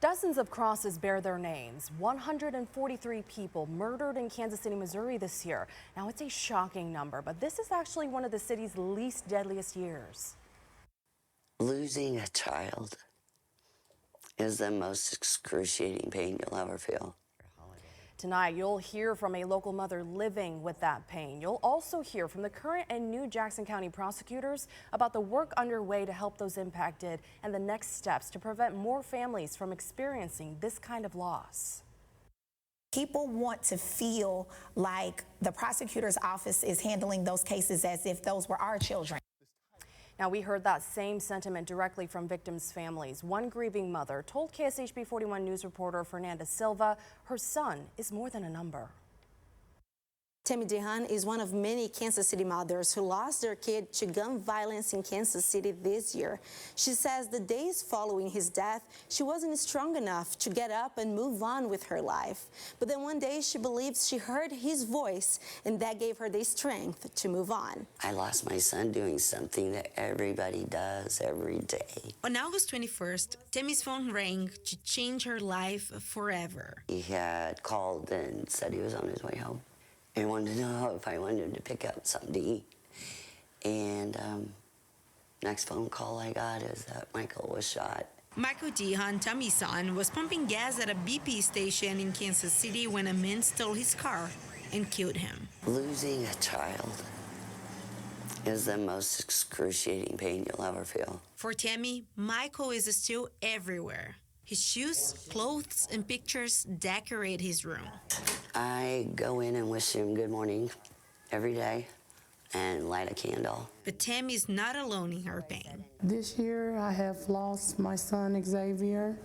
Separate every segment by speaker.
Speaker 1: Dozens of crosses bear their names. 143 people murdered in Kansas City, Missouri this year. Now, it's a shocking number, but this is actually one of the city's least deadliest years.
Speaker 2: Losing a child is the most excruciating pain you'll ever feel.
Speaker 1: Tonight, you'll hear from a local mother living with that pain. You'll also hear from the current and new Jackson County prosecutors about the work underway to help those impacted and the next steps to prevent more families from experiencing this kind of loss.
Speaker 3: People want to feel like the prosecutor's office is handling those cases as if those were our children.
Speaker 1: Now, we heard that same sentiment directly from victims' families. One grieving mother told KSHB 41 News reporter Fernanda Silva her son is more than a number.
Speaker 4: Tammy Dehan is one of many Kansas City mothers who lost their kid to gun violence in Kansas City this year. She says the days following his death, she wasn't strong enough to get up and move on with her life. But then one day she believes she heard his voice, and that gave her the strength to move on.
Speaker 2: I lost my son doing something that everybody does every day.
Speaker 5: On August 21st, Tammy's phone rang to change her life forever.
Speaker 2: He had called and said he was on his way home. He wanted to know if I wanted to pick up something to eat. And next phone call I got is that Michael was shot.
Speaker 5: Michael Dehan, Tammy's son, was pumping gas at a BP station in Kansas City when a man stole his car and killed him.
Speaker 2: Losing a child is the most excruciating pain you'll ever feel.
Speaker 5: For Tammy, Michael is still everywhere. His shoes, clothes, and pictures decorate his room.
Speaker 2: I go in and wish him good morning every day and light a candle.
Speaker 5: But Tammy is not alone in her pain.
Speaker 6: This year I have lost my son Xavier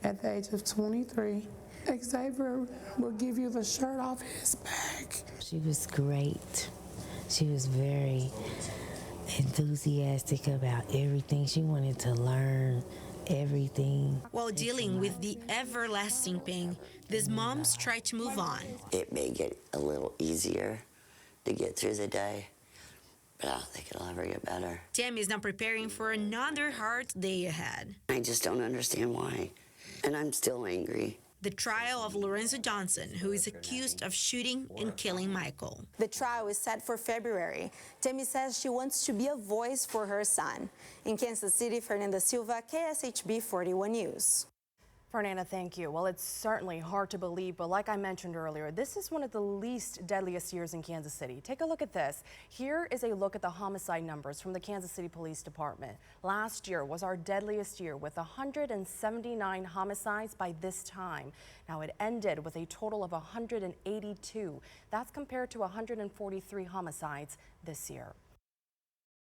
Speaker 6: at the age of 23. Xavier will give you the shirt off his back.
Speaker 7: She was great. She was very enthusiastic about everything. She wanted to learn everything.
Speaker 5: While dealing with the everlasting pain, these moms try to move on.
Speaker 2: It may get a little easier to get through the day, but I don't think it'll ever get better.
Speaker 5: Tammy is now preparing for another hard day ahead.
Speaker 2: I just don't understand why, and I'm still angry.
Speaker 5: The trial of Lorenzo Johnson, who is accused of shooting and killing Michael.
Speaker 4: The trial is set for February. Tammy says she wants to be a voice for her son. In Kansas City, Fernanda Silva, KSHB 41 News.
Speaker 1: Fernanda, thank you. Well, it's certainly hard to believe, but like I mentioned earlier, this is one of the least deadliest years in Kansas City. Take a look at this. Here is a look at the homicide numbers from the Kansas City Police Department. Last year was our deadliest year with 179 homicides by this time. Now, it ended with a total of 182. That's compared to 143 homicides this year.